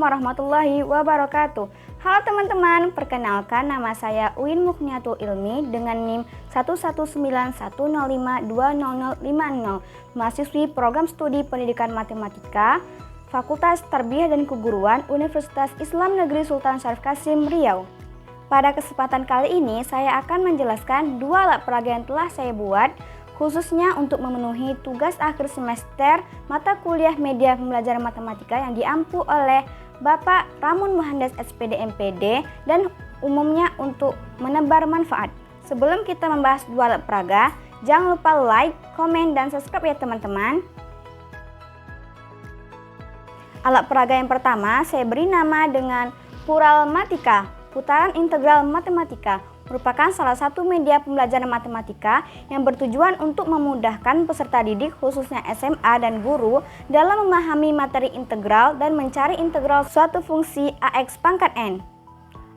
warahmatullahi wabarakatuh. Halo teman-teman, perkenalkan nama saya Uin Mukniatul Ilmi dengan NIM 11910520050, mahasiswi program studi pendidikan matematika, Fakultas Tarbiyah dan Keguruan Universitas Islam Negeri Sultan Syarif Kasim, Riau. Pada kesempatan kali ini saya akan menjelaskan dua alat peraga yang telah saya buat khususnya untuk memenuhi tugas akhir semester mata kuliah media pembelajaran matematika yang diampu oleh Bapak Ramun Muhandas SPD MPD dan umumnya untuk menebar manfaat. Sebelum kita membahas dua alat peraga, jangan lupa like, komen, dan subscribe ya teman-teman. Alat peraga yang pertama saya beri nama dengan Puralmatika, putaran integral matematika. Merupakan salah satu media pembelajaran matematika yang bertujuan untuk memudahkan peserta didik khususnya SMA dan guru dalam memahami materi integral dan mencari integral suatu fungsi AX pangkat N.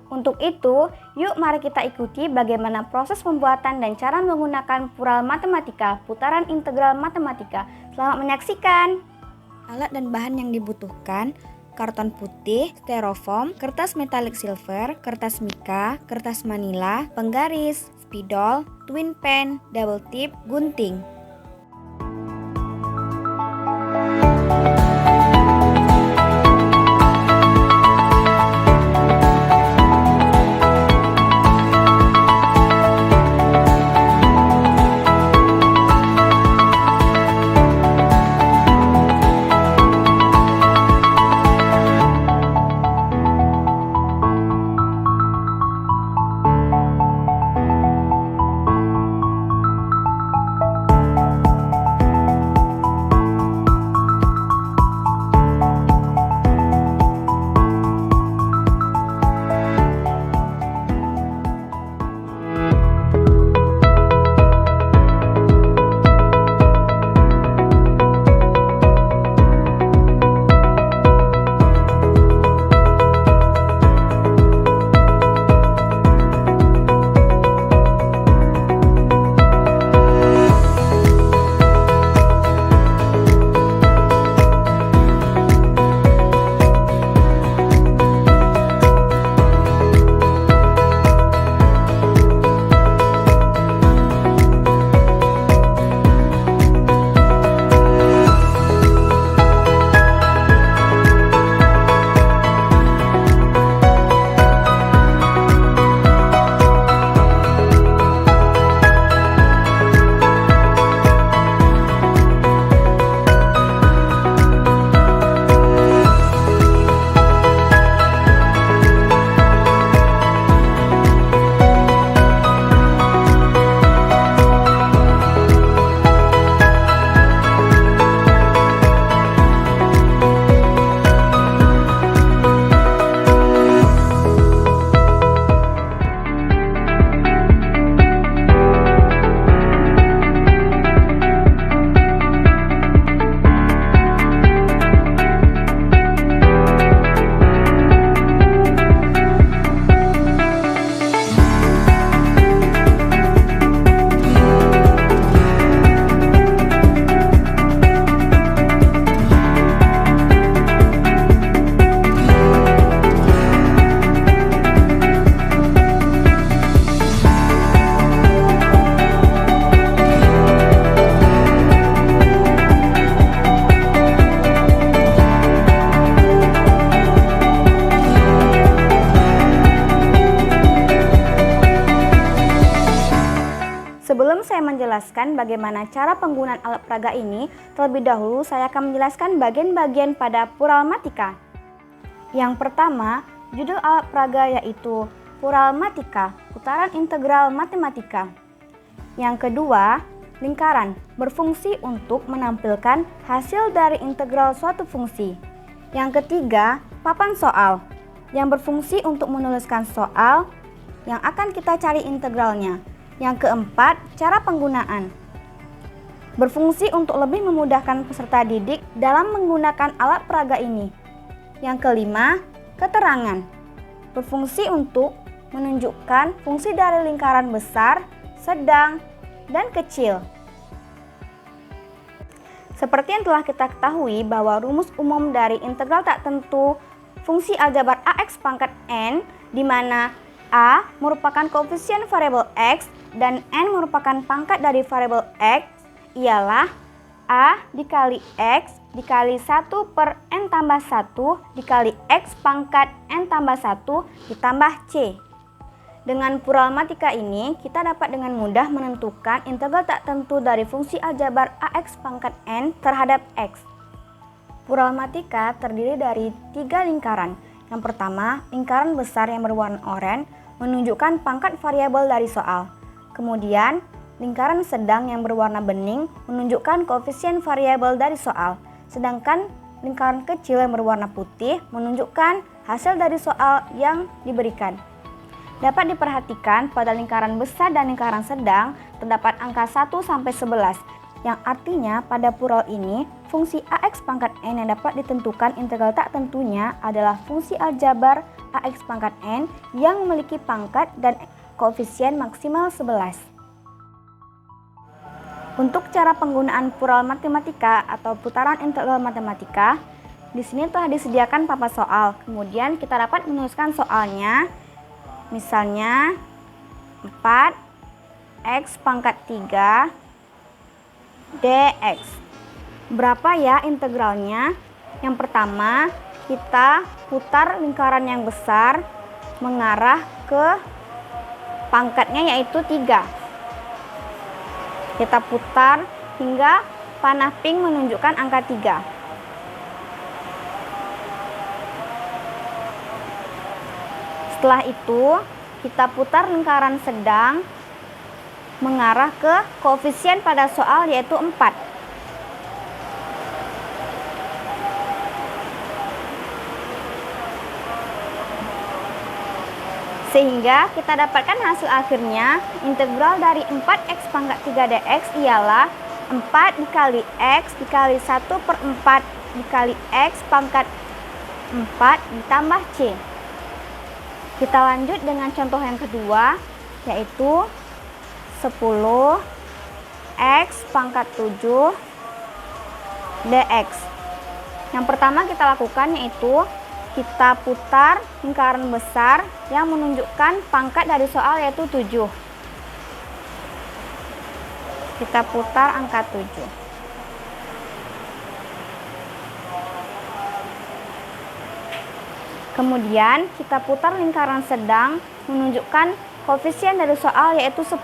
Untuk itu, yuk mari kita ikuti bagaimana proses pembuatan dan cara menggunakan Puralmatika, putaran integral matematika. Selamat menyaksikan. Alat dan bahan yang dibutuhkan: karton putih, styrofoam, kertas metalik silver, kertas mika, kertas manila, penggaris, spidol, twin pen, double tip, gunting. Sebelum saya menjelaskan bagaimana cara penggunaan alat peraga ini, terlebih dahulu saya akan menjelaskan bagian-bagian pada Puralmatika. Yang pertama, judul alat peraga yaitu Puralmatika, putaran integral matematika. Yang kedua, lingkaran, berfungsi untuk menampilkan hasil dari integral suatu fungsi. Yang ketiga, papan soal, yang berfungsi untuk menuliskan soal yang akan kita cari integralnya. Yang keempat, cara penggunaan. Berfungsi untuk lebih memudahkan peserta didik dalam menggunakan alat peraga ini. Yang kelima, keterangan. Berfungsi untuk menunjukkan fungsi dari lingkaran besar, sedang, dan kecil. Seperti yang telah kita ketahui bahwa rumus umum dari integral tak tentu fungsi aljabar AX pangkat N, di mana A merupakan koefisien variabel X dan N merupakan pangkat dari variabel X, ialah A dikali X dikali 1 per N tambah 1 dikali X pangkat N tambah 1 ditambah C. Dengan puralmatika ini, kita dapat dengan mudah menentukan integral tak tentu dari fungsi aljabar AX pangkat N terhadap X. Puralmatika terdiri dari 3 lingkaran. Yang pertama, lingkaran besar yang berwarna oranye menunjukkan pangkat variabel dari soal. Kemudian, lingkaran sedang yang berwarna bening menunjukkan koefisien variabel dari soal. Sedangkan lingkaran kecil yang berwarna putih menunjukkan hasil dari soal yang diberikan. Dapat diperhatikan pada lingkaran besar dan lingkaran sedang terdapat angka 1 sampai 11, yang artinya pada pural ini fungsi AX pangkat N yang dapat ditentukan integral tak tentunya adalah fungsi aljabar AX pangkat N yang memiliki pangkat dan koefisien maksimal 11. Untuk cara penggunaan pural matematika atau putaran integral matematika, di sini telah disediakan papan soal. Kemudian kita dapat menuliskan soalnya. Misalnya 4x pangkat 3 dx. Berapa ya integralnya? Yang pertama, kita putar lingkaran yang besar mengarah ke pangkatnya yaitu 3. Kita putar hingga panah pink menunjukkan angka 3. Setelah itu, kita putar lingkaran sedang mengarah ke koefisien pada soal yaitu 4. Sehingga kita dapatkan hasil akhirnya integral dari 4x pangkat 3 dx ialah 4 dikali x dikali 1 per 4 dikali x pangkat 4 ditambah c. Kita lanjut dengan contoh yang kedua, yaitu 10 x pangkat 7 dx. Yang pertama kita lakukan yaitu kita putar lingkaran besar yang menunjukkan pangkat dari soal yaitu 7. Kita putar angka 7. Kemudian kita putar lingkaran sedang menunjukkan koefisien dari soal yaitu 10.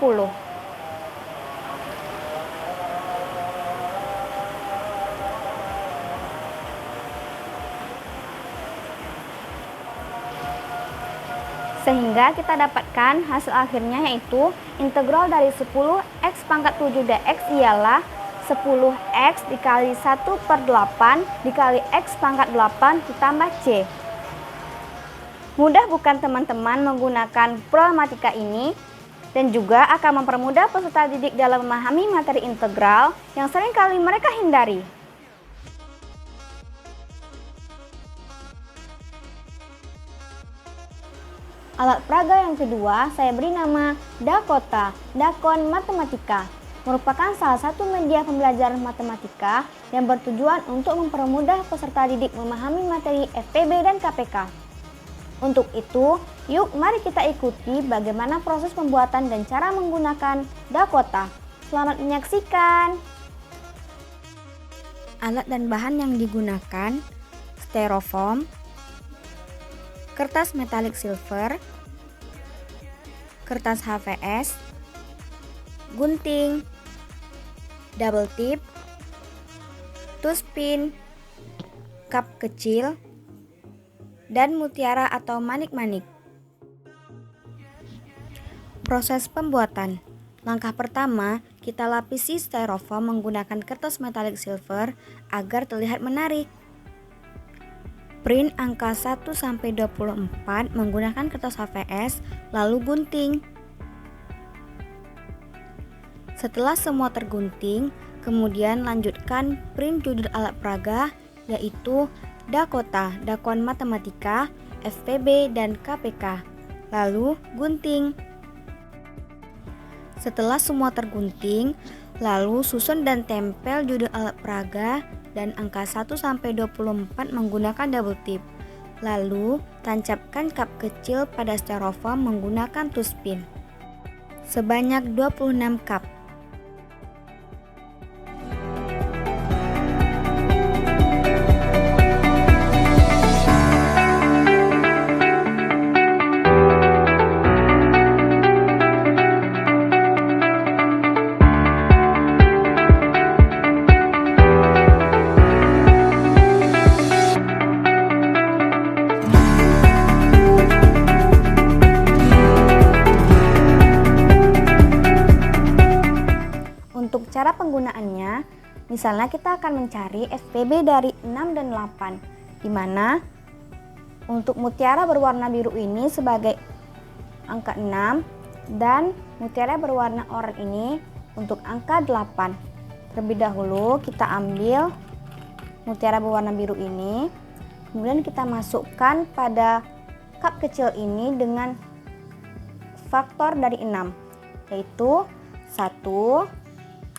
Sehingga kita dapatkan hasil akhirnya yaitu integral dari 10x pangkat 7 dx ialah 10x dikali 1 per 8 dikali x pangkat 8 ditambah c. Mudah bukan teman-teman menggunakan puralmatika ini, dan juga akan mempermudah peserta didik dalam memahami materi integral yang seringkali mereka hindari. Alat peraga yang kedua saya beri nama Dakota, Dakon Matematika. Merupakan salah satu media pembelajaran matematika yang bertujuan untuk mempermudah peserta didik memahami materi FPB dan KPK. Untuk itu, yuk mari kita ikuti bagaimana proses pembuatan dan cara menggunakan Dakota. Selamat menyaksikan. Alat dan bahan yang digunakan: styrofoam, kertas metalik silver, kertas HVS, gunting, double tip, tuspin, cup kecil, dan mutiara atau manik-manik. Proses pembuatan. Langkah pertama, kita lapisi styrofoam menggunakan kertas metalik silver agar terlihat menarik. Print angka 1-24 menggunakan kertas HVS, lalu gunting. Setelah semua tergunting, kemudian lanjutkan print judul alat peraga, yaitu Dakota, Dakon Matematika, FPB, dan KPK. Lalu gunting. Setelah semua tergunting, lalu susun dan tempel judul alat peraga dan angka 1-24 menggunakan double tip. Lalu, tancapkan cup kecil pada styrofoam menggunakan tuspin. Sebanyak 26 cup. Untuk cara penggunaannya, misalnya kita akan mencari SPB dari 6 dan 8, di mana untuk mutiara berwarna biru ini sebagai angka 6 dan mutiara berwarna oranye ini untuk angka 8. Terlebih dahulu kita ambil mutiara berwarna biru ini, kemudian kita masukkan pada cup kecil ini dengan faktor dari 6, yaitu 1,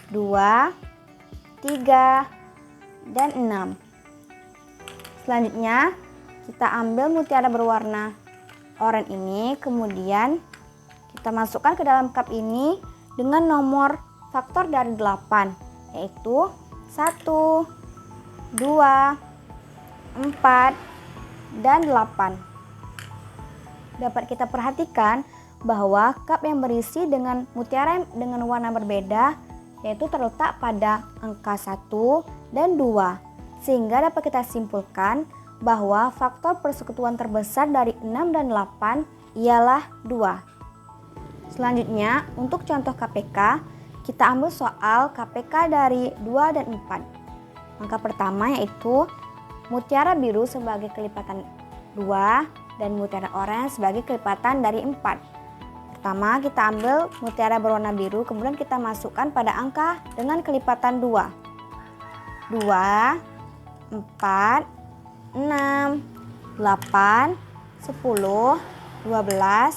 2, 3, dan 6. Selanjutnya kita ambil mutiara berwarna oranye ini, kemudian kita masukkan ke dalam cup ini dengan nomor faktor dari 8, yaitu 1, 2, 4, dan 8. Dapat kita perhatikan bahwa cup yang berisi dengan mutiara dengan warna berbeda yaitu terletak pada angka 1 dan 2, sehingga dapat kita simpulkan bahwa faktor persekutuan terbesar dari 6 dan 8 ialah 2. Selanjutnya, untuk contoh KPK, kita ambil soal KPK dari 2 dan 4. Angka pertama yaitu mutiara biru sebagai kelipatan 2 dan mutiara oranye sebagai kelipatan dari 4. Pertama, kita ambil mutiara berwarna biru, kemudian kita masukkan pada angka dengan kelipatan 2. 2, 4, 6, 8, 10, 12, 14,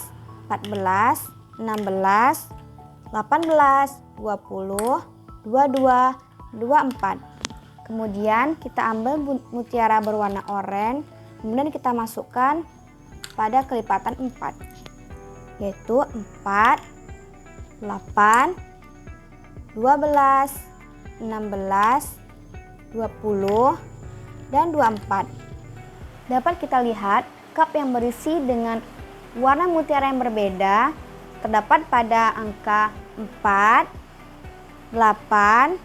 16, 18, 20, 22, 24. Kemudian kita ambil mutiara berwarna oranye, kemudian kita masukkan pada kelipatan 4. Yaitu 4, 8, 12, 16, 20, dan 24. Dapat kita lihat cup yang berisi dengan warna mutiara yang berbeda terdapat pada angka 4, 8,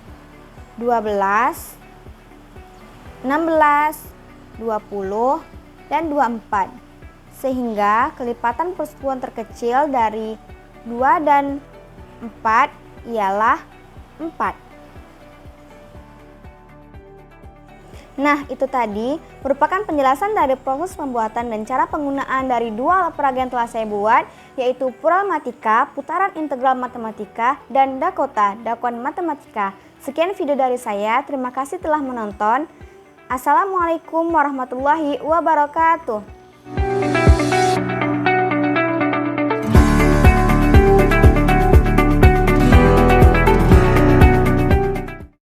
12, 16, 20, dan 24. Sehingga kelipatan persekutuan terkecil dari 2 dan 4 ialah 4. Nah, itu tadi merupakan penjelasan dari proses pembuatan dan cara penggunaan dari dua alat peraga yang telah saya buat, yaitu Puralmatika, putaran integral matematika, dan Dakota, dakwaan matematika. Sekian video dari saya, terima kasih telah menonton. Assalamualaikum warahmatullahi wabarakatuh.